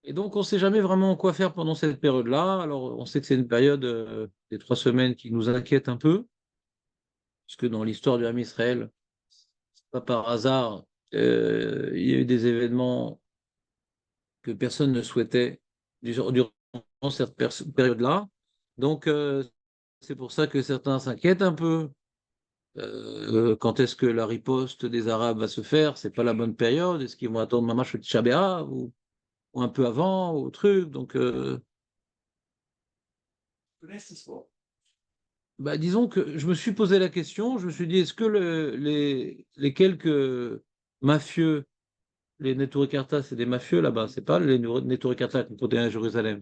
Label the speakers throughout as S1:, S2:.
S1: Et donc, on ne sait jamais vraiment quoi faire pendant cette période-là. Alors, on sait que c'est une période des 3 semaines qui nous inquiète un peu, puisque dans l'histoire du Ham Israël, pas par hasard, il y a eu des événements que personne ne souhaitait durant cette période-là. Donc, c'est pour ça que certains s'inquiètent un peu. Quand est-ce que la riposte des Arabes va se faire? C'est pas la bonne période. Est-ce qu'ils vont attendre Mamash le Tisha B'Av ou un peu avant ou truc? Donc, bah, disons que je me suis posé la question. Je me suis dit, est-ce que les quelques mafieux, les Neturei Karta, c'est des mafieux là-bas, c'est pas les Neturei Karta qui ont côté à Jérusalem.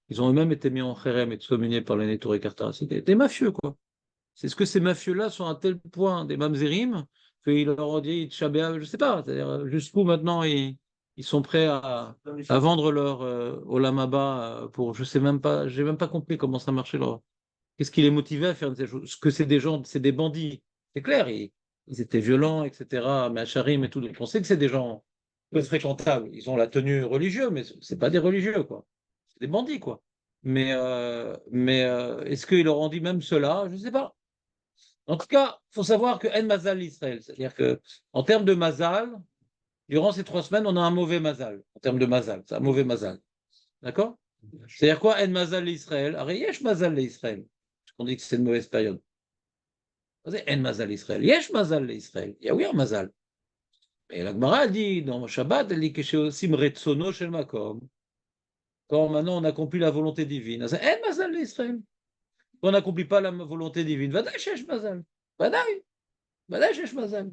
S1: Ils ont eux-mêmes été mis en kherem et excommuniés par les Neturei Karta. C'est des mafieux, quoi. C'est ce que ces mafieux-là sont à tel point des mamzerim qu'ils leur ont dit Tchabéa, je sais pas, c'est-à-dire jusqu'où maintenant ils sont prêts à vendre leur Olam Haba pour, je sais même pas, j'ai même pas compris comment ça marchait leur. Qu'est-ce qui les motivait à faire ces choses? Ce que c'est des gens, c'est des bandits, c'est clair, ils étaient violents, etc. Mais Acharim et tout, donc on sait que c'est des gens peu fréquentables. Ils ont la tenue religieuse, mais c'est pas des religieux, quoi. C'est des bandits, quoi. Mais est-ce qu'ils leur ont dit même cela? Je ne sais pas. En tout cas, il faut savoir que En Mazal l'Israël, c'est-à-dire que en termes de Mazal, durant ces 3 semaines, on a un mauvais Mazal. En termes de Mazal, c'est un mauvais Mazal. D'accord? C'est-à-dire quoi, En Mazal l'Israël? Yesh Mazal l'Israël. On dit que c'est une mauvaise période. En Mazal l'Israël. Yesh Mazal l'Israël. Il y a oui un Mazal. Et la Gemara dit, dans Shabbat, elle dit que chez Osim Retsono Shel Makom. Quand maintenant on accomplit la volonté divine, c'est En Mazal l'Israël. Quand on n'accomplit pas la volonté divine, Vadaï Shesh Mazal. Vadaï. Vadaï Shesh Mazal.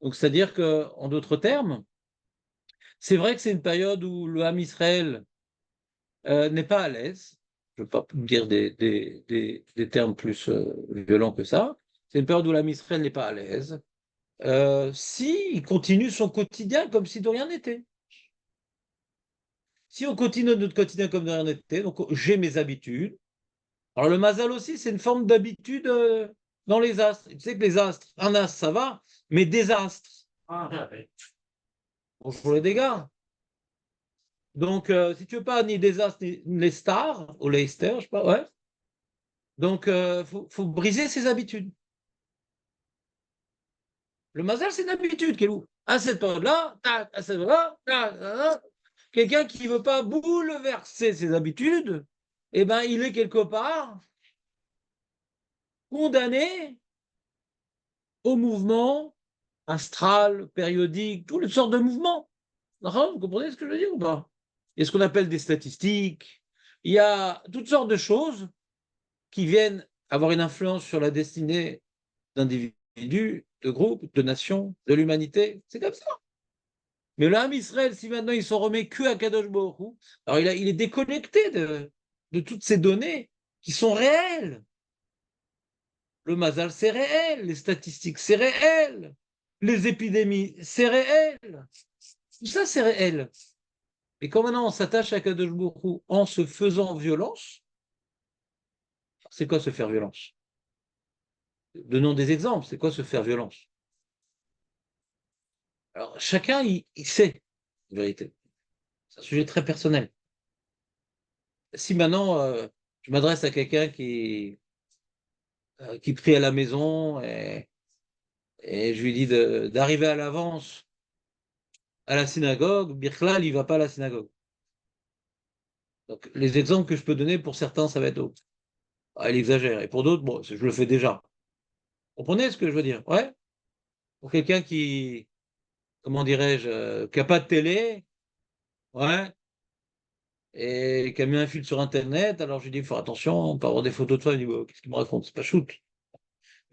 S1: Donc, c'est-à-dire que, en d'autres termes, c'est vrai que c'est une période où le Ham Israël n'est pas à l'aise. Je ne veux pas dire des termes plus violents que ça. C'est une période où l'Am Israël n'est pas à l'aise. Si continue son quotidien comme si de rien n'était. Si on continue notre quotidien comme de rien n'était, donc j'ai mes habitudes. Alors le mazal aussi, c'est une forme d'habitude dans les astres. Tu sais que les astres, un astre, ça va, mais des astres, bonjour les dégâts. Donc, si tu veux pas ni des astres ni les stars, ou les stars, je sais pas, ouais. Donc, faut briser ses habitudes. Le mazal, c'est une habitude, Kelou. À cette période-là, tac, à cette période-là, tac, tac, tac. Quelqu'un qui ne veut pas bouleverser ses habitudes, eh ben, il est quelque part condamné au mouvement astral, périodique, toutes les sortes de mouvements. Vous comprenez ce que je veux dire ou pas? Il y a ce qu'on appelle des statistiques. Il y a toutes sortes de choses qui viennent avoir une influence sur la destinée d'individus, de groupes, de nations, de l'humanité. C'est comme ça. Mais l'âme Israël, si maintenant il s'en remet que à Kadosh Baruch Hu, alors il est déconnecté de toutes ces données qui sont réelles. Le Mazal, c'est réel. Les statistiques, c'est réel. Les épidémies, c'est réel. Tout ça, c'est réel. Et quand maintenant on s'attache à Kadosh Baruch Hu en se faisant violence, c'est quoi se faire violence? Donnons des exemples. C'est quoi se faire violence? Alors, chacun, il sait, en vérité. C'est un sujet très personnel. Si maintenant, je m'adresse à quelqu'un qui prie à la maison et je lui dis d'arriver à l'avance à la synagogue, Birklal, il ne va pas à la synagogue. Donc, les exemples que je peux donner, pour certains, ça va être autre. Ah, il exagère. Et pour d'autres, bon, je le fais déjà. Vous comprenez ce que je veux dire? Ouais. Pour quelqu'un qui, comment dirais-je, qui n'a pas de télé, ouais, et qui a mis un fil sur Internet, alors je lui dis, il faut faire attention, on peut avoir des photos de toi, il dit, ouais, qu'est-ce qu'il me raconte? C'est pas shoot.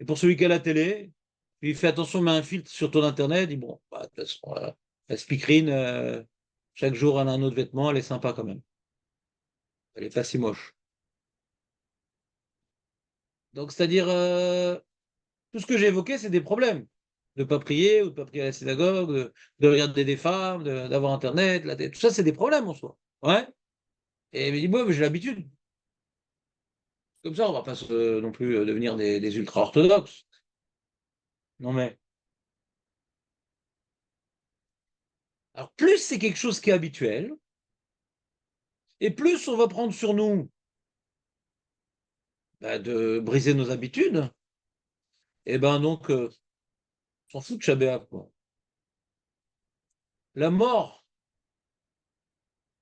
S1: Et pour celui qui a la télé, il fait attention, met un filtre sur ton Internet, il dit, bon, bah, de toute façon, la speakerine, chaque jour, elle a un autre vêtement, elle est sympa quand même. Elle est pas si moche. Donc, c'est-à-dire, tout ce que j'ai évoqué, c'est des problèmes. De ne pas prier ou de ne pas prier à la synagogue, de regarder des femmes, d'avoir Internet, tout ça, c'est des problèmes en soi. Ouais. Et il me dit, moi, mais j'ai l'habitude. Comme ça, on va pas non plus devenir des ultra-orthodoxes. Non, mais. Alors, plus c'est quelque chose qui est habituel, Et plus on va prendre sur nous de briser nos habitudes, et ben donc, on s'en fout de Shabbat, quoi. La mort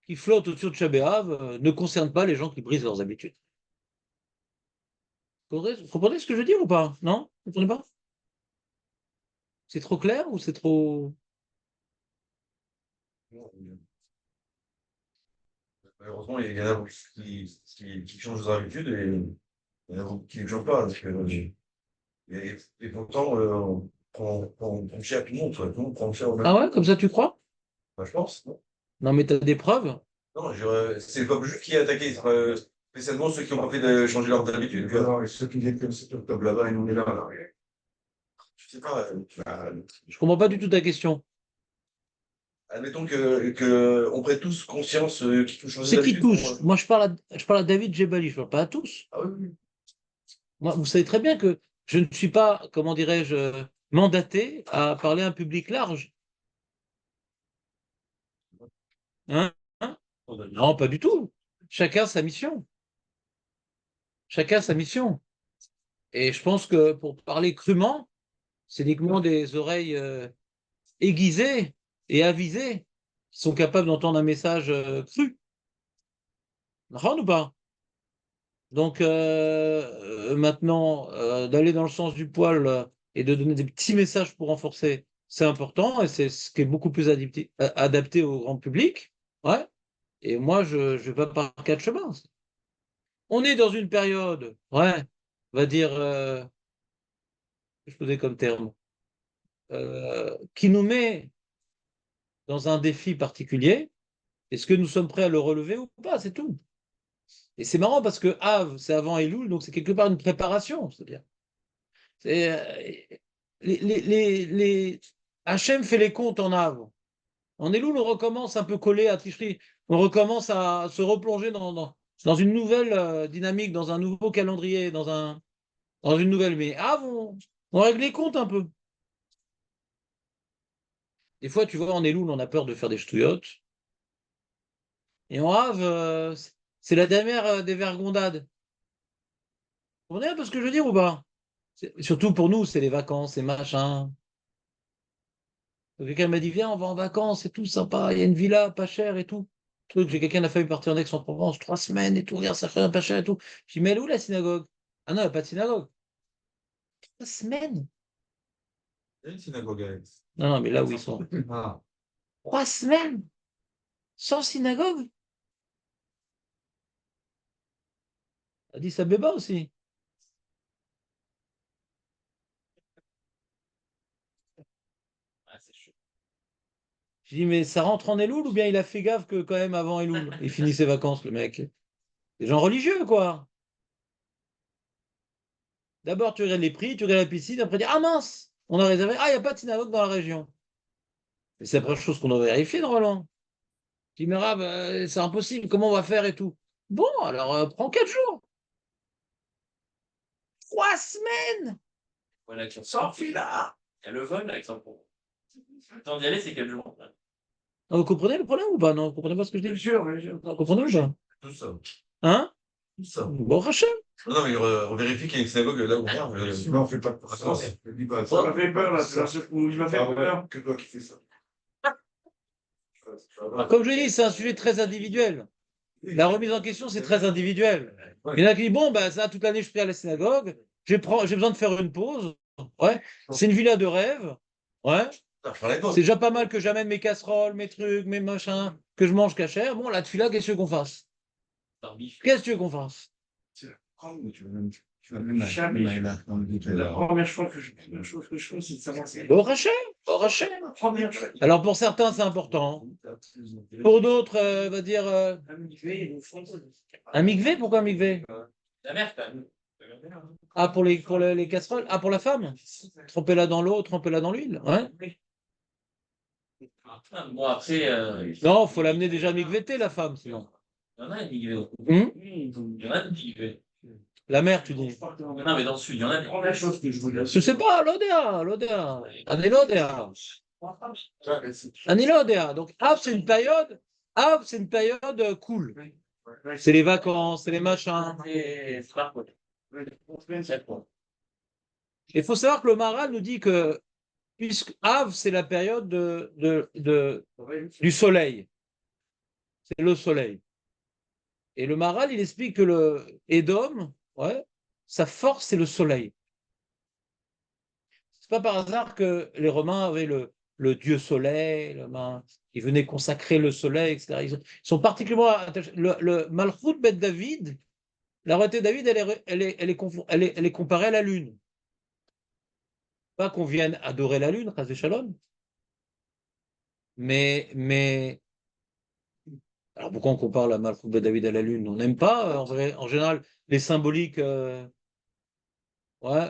S1: qui flotte au-dessus de Shabbat ne concerne pas les gens qui brisent leurs habitudes. Vous comprenez ce que je veux dire ou pas? Non? Vous comprenez pas? C'est trop clair ou c'est trop...
S2: Malheureusement, il y en a beaucoup qui changent leurs habitudes et il y en a beaucoup qui ne changent pas. Et pourtant, on prend cher à tout le monde, quoi. Tout le monde prend cher au même.
S1: Ah ouais, comme ça tu crois?
S2: Enfin, je pense, non?
S1: Non, mais t'as des preuves?
S2: Non, c'est le peuple juif qui est attaqué, spécialement ceux qui n'ont pas fait de changer leurs habitudes. Non, et ceux qui viennent comme cet octobre là-bas, et on est là. Je sais pas,
S1: Je comprends pas du tout ta question.
S2: admettons que on prenne tous conscience qu'il faut changer
S1: C'est qui
S2: d'habitude
S1: tous? Moi, je parle à David Jebali, je parle pas à tous.
S2: Ah oui, oui.
S1: Moi, vous savez très bien que je ne suis pas, comment dirais-je, mandaté à parler à un public large. Hein? Hein? Non, pas du tout. Chacun sa mission. Chacun sa mission. Et je pense que pour parler crûment, c'est uniquement des oreilles aiguisées et avisées qui sont capables d'entendre un message cru. D'accord ou pas? Donc maintenant, d'aller dans le sens du poil et de donner des petits messages pour renforcer, c'est important et c'est ce qui est beaucoup plus adapté au grand public. Ouais. Et moi, je ne vais pas par quatre chemins. On est dans une période, ouais, on va dire, je posais comme terme, qui nous met dans un défi particulier. Est-ce que nous sommes prêts à le relever ou pas? C'est tout. Et c'est marrant parce que Av, c'est avant Elul, donc c'est quelque part une préparation. C'est-à-dire, les... Hachem fait les comptes en Av. En Elul, on recommence un peu collé à Tishri. On recommence à se replonger dans une nouvelle dynamique, dans un nouveau calendrier, dans une nouvelle. Mais Av, on règle les comptes un peu. Des fois, tu vois, en Elul, on a peur de faire des ch'touillottes. Et en Av, c'est la dernière des vergondades. Vous comprenez un peu ce que je veux dire ou pas? Surtout pour nous, c'est les vacances et machin. Donc, quelqu'un m'a dit, viens, on va en vacances et tout, sympa, il y a une villa pas chère et tout. Truc, j'ai quelqu'un qui a failli partir en Aix-en-Provence, 3 semaines et tout, regarde, ça fait pas cher et tout. Je dis, mais elle est où la synagogue? Ah non, il n'y a pas de synagogue. 3 semaines?
S2: Il y a une synagogue à Aix.
S1: Non, non, mais là où ils sont.
S2: Ah.
S1: 3 semaines? Sans synagogue? Addis Abeba aussi. Ah, c'est chaud. Je dis, mais ça rentre en Elul ou bien il a fait gaffe que quand même avant Elul, il finit ses vacances, le mec. Des gens religieux, quoi. D'abord, tu regardes les prix, tu regardes la piscine, après, tu dis, ah mince, on a réservé. Ah, il n'y a pas de synagogue dans la région. Et c'est la première chose qu'on doit vérifier, normalement. Tu dis, mais Rab, c'est impossible, comment on va faire et tout. Bon, alors, prends 4 jours. 3 semaines!
S3: Voilà, qui sort, là. Il y a le vol, Alexandre. Le temps d'y aller, c'est quel jour?
S1: Ah, vous comprenez le problème ou pas? Non, vous comprenez pas ce que je dis?
S3: Bien sûr, bien sûr.
S1: Vous comprenez ou pas?
S2: Tout ça.
S1: Hein?
S2: Tout ça.
S1: Bon, Rachel.
S2: Non, mais on vérifie qu'il y a une synagogue là où on vient. Non, on fait pas de
S3: Ça m'a fait peur, là. Il m'a fait peur.
S2: Que toi qui fais ça.
S1: Comme je dis, c'est un sujet très individuel. La remise en question, c'est très individuel. Il y en a qui disent, bon, ben, ça, toute l'année, je prie à la synagogue, j'ai besoin de faire une pause. Ouais. C'est une villa de rêve. Ouais. C'est déjà pas mal que j'amène mes casseroles, mes trucs, mes machins, que je mange cachère. Bon, là, dessus là, qu'est-ce que tu veux qu'on fasse? Qu'est-ce que tu veux qu'on fasse?
S3: La première chose que je fais, c'est de savoir si.
S1: Au rachet, au rachet.
S3: Première chose.
S1: Alors, pour certains, c'est important. Pour d'autres, va dire. Un migvé? Pourquoi un migvé?
S3: La mère, quand même.
S1: Ah, pour les casseroles? Ah, pour la femme? Trempez-la dans l'eau, trempez-la dans l'huile. Ouais.
S3: Bon, après.
S1: Non, faut l'amener déjà migvétée, la femme, sinon.
S3: Il y en a une migrée.
S1: Hum?
S3: Il y en a une migrée.
S1: La mère, tu dis.
S3: Non, mais dans le sud, il y en a une. Première chose que je voulais.
S1: Je sais pas, l'Odéa. Ani l'Odéa. Ani l'Odéa. Donc, Av, c'est une période cool. c'est les vacances, c'est les machins.
S3: C'est pas cool.
S1: Il faut savoir que le Maharal nous dit que, puisque Av, c'est la période du soleil, c'est le soleil. Et le Maharal, il explique que le Édom, ouais, sa force, c'est le soleil. C'est pas par hasard que les Romains avaient le dieu soleil, ils venaient consacrer le soleil, etc. Ils sont particulièrement attachés. Le Malchut Bet David, la royauté de David, elle est comparée à la lune. Pas qu'on vienne adorer la lune, Chas Shalom, mais alors pourquoi on compare la Malchut Bet David à la lune? On n'aime pas, en général, les symboliques ouais,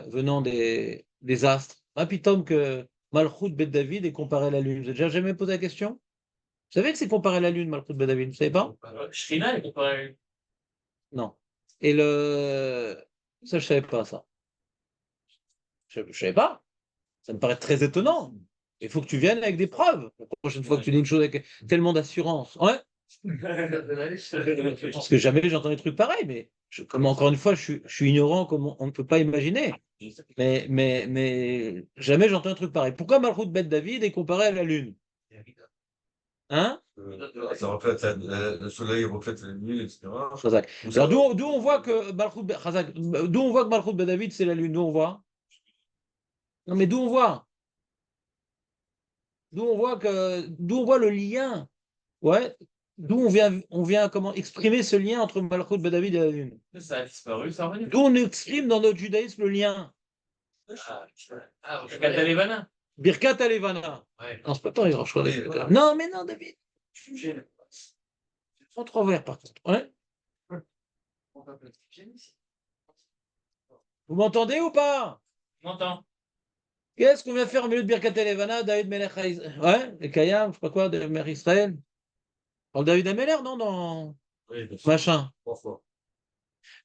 S1: venant des astres. Ah, pitom que Malchut Bet David est comparé à la lune. Vous n'avez déjà jamais posé la question? Vous savez que c'est comparé à la lune, Malchut Bet David, vous savez pas?
S3: Shrina est comparé.
S1: Non. Et ça, je savais pas, ça. Je savais pas. Ça me paraît très étonnant. Il faut que tu viennes avec des preuves. La prochaine fois que tu dis une chose avec tellement d'assurance. Ouais. Parce que jamais j'ai entendu des trucs pareils, mais comme encore une fois, je suis ignorant comme on ne peut pas imaginer. Mais jamais j'ai entendu un truc pareil. Pourquoi Malchut Bet David est comparé à la lune? Hein?
S2: Ça reflète le soleil reflète la lune, etc.
S1: Chazak. Alors d'où on voit que Malchut Ben David c'est la lune, d'où on voit? Non mais d'où on voit? D'où on voit le lien? Ouais. D'où on vient comment exprimer ce lien entre Malchut Ben David et la lune?
S3: Ça a disparu, ça revient.
S1: D'où on exprime dans notre judaïsme le lien?
S3: Katalevana.
S1: Birkat Alevana.
S3: Ouais.
S1: Non, c'est pas pareil, je crois. Non, mais non, David. Sans trop vert par contre. Ouais. Vous m'entendez ou pas?
S3: M'entends.
S1: Qu'est-ce qu'on vient faire au milieu de Birkat Elevana, David Melech ouais, les Kayam, je sais pas quoi, de Mère Israël. Parle David Ameller, non, non.
S2: Oui,
S1: Machin.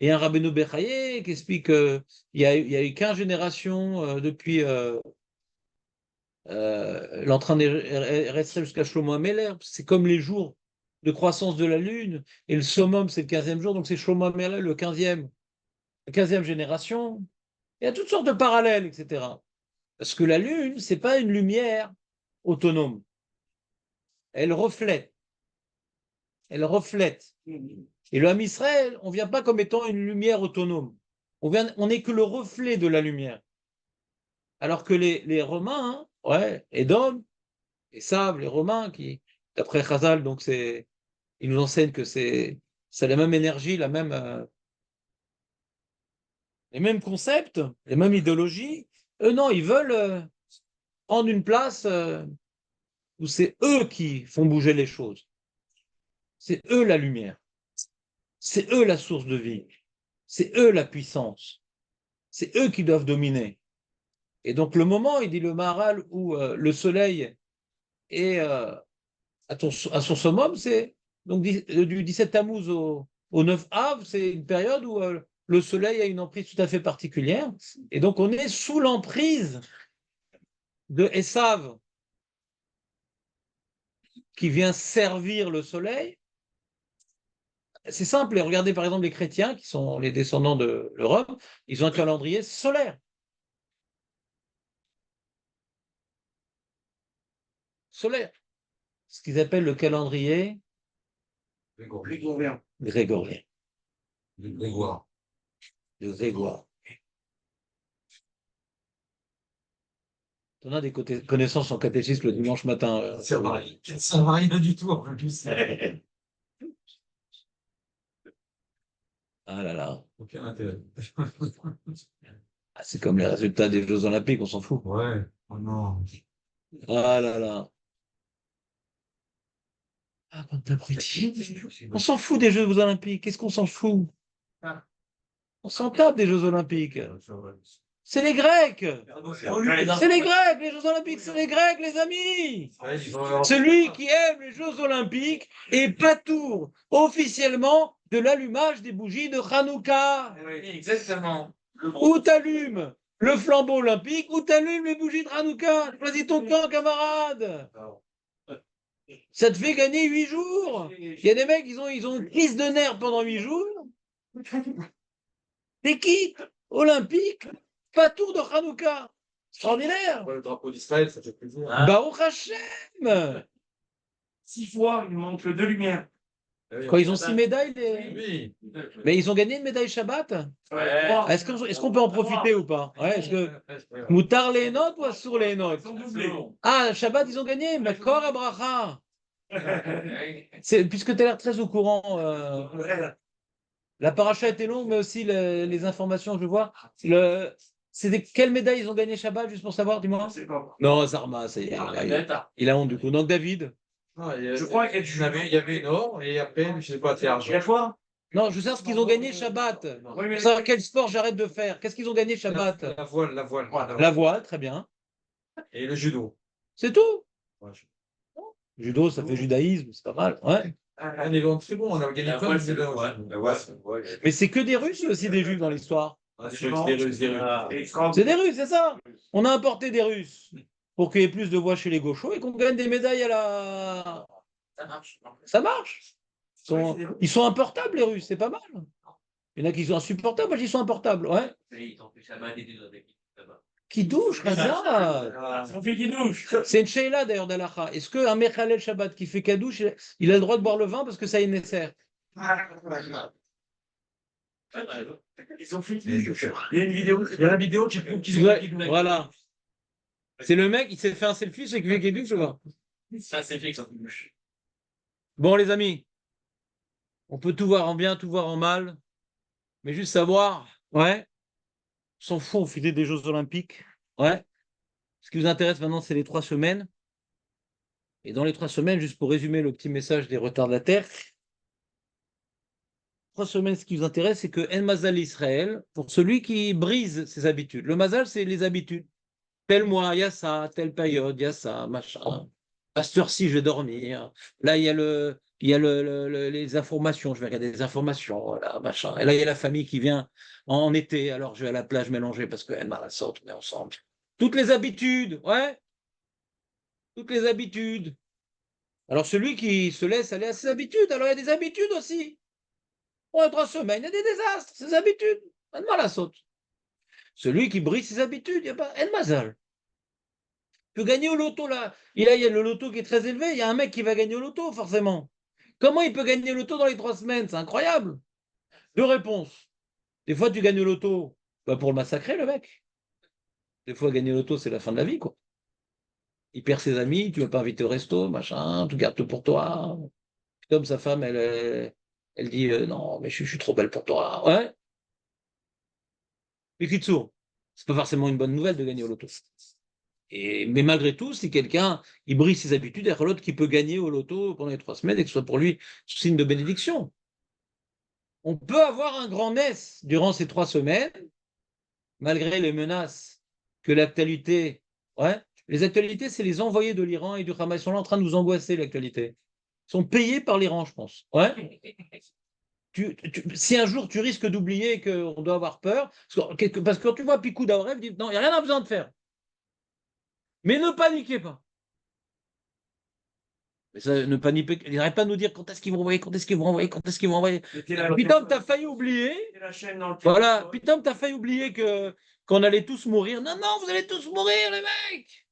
S1: Et un Rabbeinu Bechaye qui explique qu'il y a eu 15 générations depuis l'entrain d'Eretz jusqu'à Shlomo Ameller. C'est comme les jours de croissance de la Lune. Et le summum, c'est le 15e jour, donc c'est Shlomo Ameller, le 15e génération. Il y a toutes sortes de parallèles, etc. Parce que la Lune, c'est pas une lumière autonome. Elle reflète. Elle reflète. Et le Ham Israël, on ne vient pas comme étant une lumière autonome. On n'est que le reflet de la lumière. Alors que les Romains, hein, ouais, Édom, les Saves, les Romains, qui, d'après Chazal, donc ils nous enseignent que c'est la même énergie, les mêmes concepts, les mêmes idéologies. Eux, non, ils veulent prendre une place où c'est eux qui font bouger les choses. C'est eux la lumière. C'est eux la source de vie. C'est eux la puissance. C'est eux qui doivent dominer. Et donc le moment, il dit le Maharal, où le soleil est à son summum, c'est donc du 17 Tammuz au 9 Av, c'est une période où le soleil a une emprise tout à fait particulière. Et donc on est sous l'emprise de Esav, qui vient servir le soleil. C'est simple, et regardez par exemple les chrétiens, qui sont les descendants de Rome, ils ont un calendrier solaire. Solaire. Ce qu'ils appellent le calendrier grégorien. Grégorien.
S2: De Grégoire.
S1: De Grégoire. On a des connaissances en catéchisme le dimanche matin.
S2: Ça varie pas du tout en plus.
S1: Ah là là.
S2: Aucun intérêt.
S1: Ah, c'est comme les résultats des Jeux Olympiques, on s'en fout.
S2: Ouais. Oh non.
S1: Ah là là. Ah, bande d'abrutis. On s'en fout des Jeux Olympiques. Qu'est-ce qu'on s'en fout? On s'en tape des Jeux Olympiques. C'est les Grecs. C'est les Grecs, les Jeux Olympiques, c'est les Grecs, les amis. Celui qui aime les Jeux Olympiques est patour officiellement de l'allumage des bougies de Hanouka.
S3: Exactement.
S1: Ou t'allumes le flambeau olympique, ou t'allumes les bougies de Hanouka. Choisis ton camp, camarade. Ça te fait gagner 8 jours. Il y a des mecs, ils ont une crise de nerfs pendant 8 jours. T'es qui? Olympique, pas tour de Hanouka. Extraordinaire.
S2: Le drapeau d'Israël, ça fait plaisir.
S3: Ah.
S1: Baruch Hashem.
S3: 6 fois, il manque 2 lumières.
S1: Quand ils ont 6 médailles,
S2: Oui.
S1: mais ils ont gagné une médaille Shabbat.
S3: Ouais.
S1: Est-ce qu'on peut en profiter ou pas? Ouais, est-ce que Moutar les notes ou sur les notes?
S3: Ils sont doublés.
S1: Ah, Shabbat, ils ont gagné. Mais Kor Abracha. Puisque tu as l'air très au courant, la paracha était longue, mais aussi les informations, je vois. Quelle médaille ils ont gagné Shabbat, juste pour savoir, dis-moi? Non, Zarma, il a honte du coup. Donc David?
S2: Non,
S3: Je crois qu'il
S2: il y avait une or et après, je sais pas, c'est argent.
S3: Il y a quoi?
S1: Non, je veux savoir ce qu'ils ont gagné Shabbat.
S3: Oui, mais
S1: Pour savoir quel sport j'arrête de faire. Qu'est-ce qu'ils ont gagné Shabbat?
S2: La voile.
S1: La voile, très bien.
S2: Et le judo.
S1: C'est tout.
S2: Ouais.
S1: Judo, ça fait judaïsme, c'est pas mal. Ouais.
S2: On est très bon, on a gagné plein de médailles.
S1: Mais c'est que des Russes aussi des Juifs dans l'histoire.
S2: C'est des Russes.
S1: C'est des Russes, c'est ça. On a importé des Russes pour qu'il y ait plus de voix chez les gauchos et qu'on gagne des médailles à la.
S3: Ça marche.
S1: Ça marche. Ils sont importables, les Russes, c'est pas mal. Il y en a qui sont insupportables, moi, ils sont importables. Ouais.
S3: Ils ont fait Shabbat et des autres équipes là-bas.
S1: Qui douche, Khazar.
S3: Ils ont fait qui douche.
S1: C'est une sheila d'ailleurs d'Alacha. Est-ce qu'un Mechalel Shabbat qui fait kadouche, il a le droit de boire le vin parce que ça est nécessaire?
S3: Ils ont fait qui douche. Il y a une vidéo, il y a la vidéo qui prouve qu'ils ont fait qui douche.
S1: Voilà. C'est le mec, il s'est fait un selfie, c'est qu'il fait kadouche, je vois.
S3: Ça, c'est fait que ça fait douche.
S1: Bon, les amis, on peut tout voir en bien, tout voir en mal, mais juste savoir, ouais, on s'en fout, on fait des Jeux Olympiques, ouais. Ce qui vous intéresse maintenant, c'est les 3 semaines. Et dans les 3 semaines, juste pour résumer le petit message des retards de la Terre, 3 semaines, ce qui vous intéresse, c'est que En Mazal Israël, pour celui qui brise ses habitudes. Le Mazal, c'est les habitudes. Tel mois, il y a ça, telle période, il y a ça, machin. À cette heure-ci, je vais dormir. Là, il y a les informations. Je vais regarder les informations, voilà, machin. Et là, il y a la famille qui vient en été. Alors, je vais à la plage mélanger parce que elle la sorte, on est ensemble. Toutes les habitudes, ouais. Toutes les habitudes. Alors, celui qui se laisse aller à ses habitudes, alors il y a des habitudes aussi. Pour 3 semaines, il y a des désastres, ses habitudes. Elle la saute. Celui qui brise ses habitudes, il n'y a pas. El Mazal. Peut gagner au loto là. Il y a le loto qui est très élevé. Il y a un mec qui va gagner au loto, forcément. Comment il peut gagner au loto dans les 3 semaines? C'est incroyable. 2 réponses. Des fois, tu gagnes au loto pour le massacrer, le mec. Des fois, gagner au loto, c'est la fin de la vie, quoi. Il perd ses amis, tu ne vas pas inviter au resto, machin, tu gardes tout pour toi. Comme sa femme, elle dit non, mais je suis trop belle pour toi. Ouais. Mais Kitsour, c'est pas forcément une bonne nouvelle de gagner au loto. Mais malgré tout, si quelqu'un il brise ses habitudes, il y a l'autre qui peut gagner au loto pendant les 3 semaines et que ce soit pour lui signe de bénédiction. On peut avoir un grand Ness durant ces 3 semaines, malgré les menaces que l'actualité. Ouais, les actualités, c'est les envoyés de l'Iran et du Hamas. Ils sont là en train de nous angoisser, l'actualité. Ils sont payés par l'Iran, je pense. Ouais. Si un jour tu risques d'oublier qu'on doit avoir peur, parce que quand tu vois Picou d'Aorev, dit non, il n'y a rien à besoin de faire. Mais ne paniquez pas. Mais ça, ne paniquez pas. Il n'arrête pas de nous dire quand est-ce qu'ils vont envoyer, quand est-ce qu'ils vont envoyer, quand est-ce qu'ils vont envoyer. Putain, t'as failli oublier. Voilà, putain, t'as failli oublier qu'on allait tous mourir. Non, non, vous allez tous mourir, les mecs.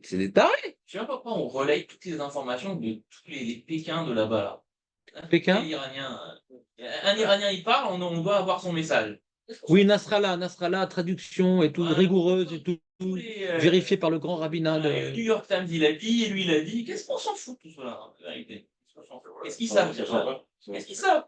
S1: C'est des tarés.
S3: Je sais pas pourquoi on relaye toutes les informations de tous les Pékins de là-bas. Là.
S1: Pékin
S3: Un Iranien, il parle, on doit avoir son message.
S1: Oui, Nasrallah, traduction et tout, rigoureuse et tout, vérifié par le grand rabbinat.
S3: Le New York Times, il a dit, et lui, il a dit. Qu'est-ce qu'on s'en fout de tout cela, en vérité? Qu'est-ce qu'ils savent déjà? Qu'est-ce qu'ils savent?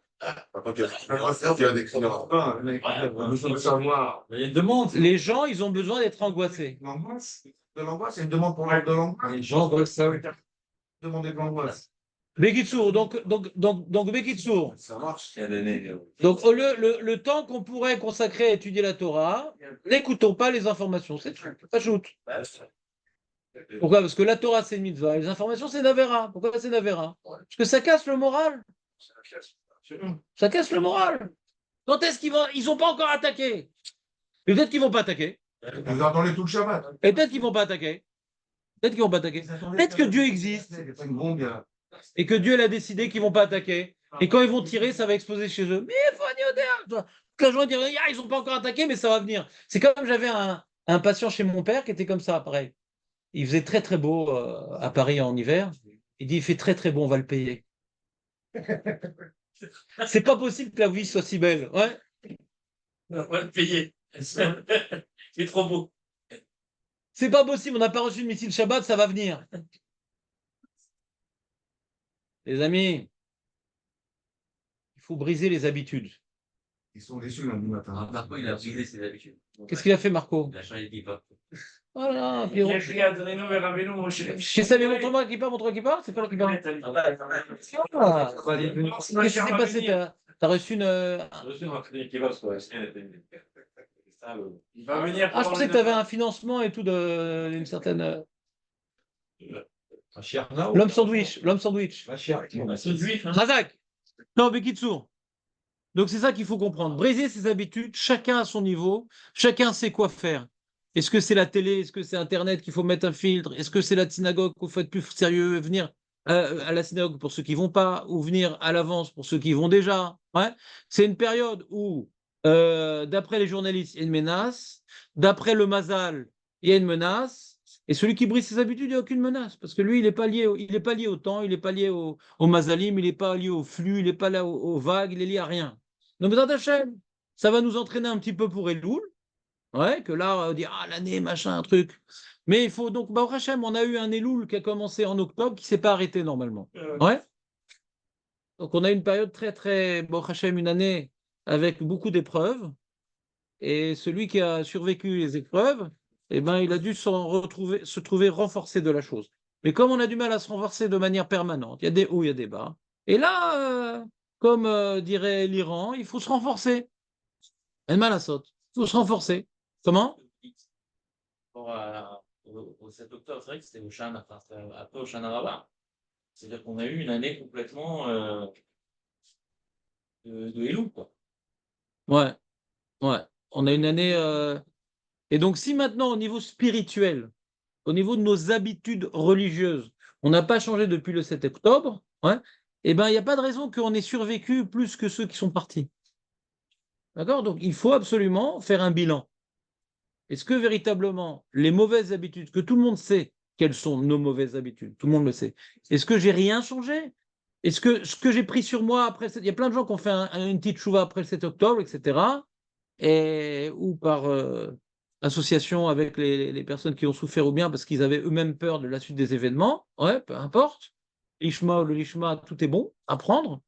S1: Les gens, ils ont besoin d'être angoissés.
S2: De l'angoisse, c'est une demande pour de l'angoisse. Les gens veulent ça. Demander de l'angoisse.
S1: Bekitsour, donc Bekitsour.
S2: Ça marche.
S1: Donc, le temps qu'on pourrait consacrer à étudier la Torah, n'écoutons pas les informations, c'est tout. Ajoute. Pourquoi? Parce que la Torah, c'est une mitzvah, et les informations, c'est Navera. Pourquoi c'est Navera? Parce que ça casse le moral. Ça casse le moral. Quand est-ce qu'ils vont. Ils n'ont pas encore attaqué. Peut-être qu'ils ne vont pas attaquer.
S2: Vous attendez tout le Shabbat.
S1: Et peut-être qu'ils ne vont pas attaquer. Peut-être qu'ils vont pas attaquer. Peut-être que Dieu existe et que Dieu a décidé qu'ils vont pas attaquer. Et quand ils vont tirer, ça va exploser chez eux. Mais toute la journée, dire, ah, ils n'ont pas encore attaqué, mais ça va venir. C'est comme j'avais un patient chez mon père qui était comme ça, pareil. Il faisait très très beau à Paris en hiver. Il dit, il fait très très beau, on va le payer. C'est pas possible que la vie soit si belle. Ouais.
S3: On va le payer. C'est trop beau.
S1: C'est pas possible, on n'a pas reçu de missile Shabbat, ça va venir. Les amis, il faut briser les habitudes.
S2: Ils sont déçus lundi matin.
S3: Marco, il a brisé ses habitudes.
S1: Qu'est-ce qu'il a fait, Marco?
S3: Il a changé de kippa.
S1: Voilà,
S3: Il a crié à Adreno et Rabbeinu, mon cher.
S1: Qu'est-ce que montre-moi montre-moi qui part. C'est quoi le qui part? Ah, qu'est-ce qui s'est passé? T'as reçu une.
S3: Il va venir.
S1: Ah, je pensais que tu avais un financement et tout d'une certaine. L'homme sandwich. L'homme sandwich.
S3: C'est juif, hein.
S1: Razak. Non, Bekitsour. Donc c'est ça qu'il faut comprendre. Briser ses habitudes, chacun à son niveau, chacun sait quoi faire. Est-ce que c'est la télé? Est-ce que c'est Internet qu'il faut mettre un filtre? Est-ce que c'est la synagogue qu'il faut être plus sérieux, venir à la synagogue pour ceux qui ne vont pas, ou venir à l'avance pour ceux qui vont déjà? Ouais. C'est une période où, d'après les journalistes, il y a une menace, d'après le Mazal, il y a une menace, et celui qui brise ses habitudes, il n'y a aucune menace, parce que lui, il n'est pas lié, pas lié au temps, il n'est pas lié au Mazalim, il n'est pas lié au flux, il n'est pas là aux vagues, il est lié à rien. Donc, ça va nous entraîner un petit peu pour Elul. Ouais, que là, on va dire, ah, l'année, machin, un truc. Mais il faut donc, Baruch Hashem, on a eu un Elul qui a commencé en octobre, qui ne s'est pas arrêté normalement. Ouais. Donc, on a une période très, très, Baruch Hashem, une année avec beaucoup d'épreuves. Et celui qui a survécu les épreuves, eh ben, il a dû se trouver renforcé de la chose. Mais comme on a du mal à se renforcer de manière permanente, il y a des hauts, il y a des bas. Et là, comme dirait l'Iran, il faut se renforcer. Et mal à saute. Il faut se renforcer. Comment?
S3: Au 7 octobre, c'est vrai que c'était au Shana, enfin, après au Shana Rabbah. C'est-à-dire qu'on a eu une année complètement de Elul, quoi.
S1: Ouais, ouais. On a une année. Et donc, si maintenant, au niveau spirituel, au niveau de nos habitudes religieuses, on n'a pas changé depuis le 7 octobre, ouais, eh ben, il n'y a pas de raison qu'on ait survécu plus que ceux qui sont partis. D'accord? Donc, il faut absolument faire un bilan. Est-ce que véritablement, les mauvaises habitudes, que tout le monde sait quelles sont nos mauvaises habitudes, tout le monde le sait, est-ce que j'ai rien changé? Est-ce que ce que j'ai pris sur moi après, il y a plein de gens qui ont fait une petite chouva après le 7 octobre, etc., ou par association avec les personnes qui ont souffert ou bien parce qu'ils avaient eux-mêmes peur de la suite des événements, ouais, peu importe, l'ishma ou le lishma, tout est bon à prendre.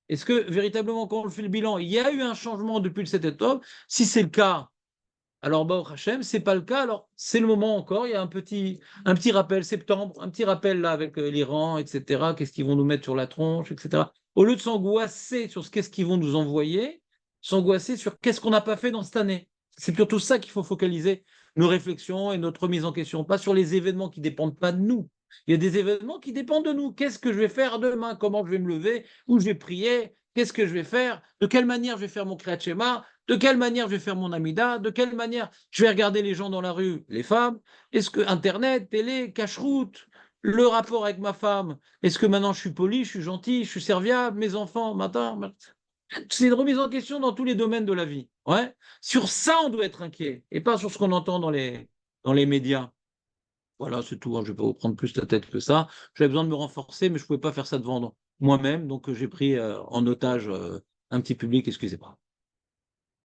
S1: Est-ce que véritablement, quand on fait le bilan, il y a eu un changement depuis le 7 octobre? Si c'est le cas, alors, Baruch Hashem, ce n'est pas le cas. Alors, c'est le moment encore. Il y a un petit rappel, septembre, un petit rappel là avec l'Iran, etc. Qu'est-ce qu'ils vont nous mettre sur la tronche, etc. Au lieu de s'angoisser sur qu'est-ce qu'ils vont nous envoyer, s'angoisser sur qu'est-ce qu'on n'a pas fait dans cette année. C'est plutôt ça qu'il faut focaliser nos réflexions et notre remise en question, pas sur les événements qui ne dépendent pas de nous. Il y a des événements qui dépendent de nous. Qu'est-ce que je vais faire demain? Comment je vais me lever? Où je vais prier? Qu'est-ce que je vais faire? De quelle manière je vais faire mon Kriyat Shema? De quelle manière je vais faire mon Amida? De quelle manière je vais regarder les gens dans la rue, les femmes? Est-ce que Internet, télé, cache-route, le rapport avec ma femme? Est-ce que maintenant je suis poli, je suis gentil, je suis serviable, mes enfants, matin? C'est une remise en question dans tous les domaines de la vie. Ouais. Sur ça, on doit être inquiet et pas sur ce qu'on entend dans les médias. Voilà, c'est tout. Je ne vais pas vous prendre plus la tête que ça. J'avais besoin de me renforcer, mais je ne pouvais pas faire ça devant moi-même. Donc, j'ai pris en otage un petit public, excusez-moi.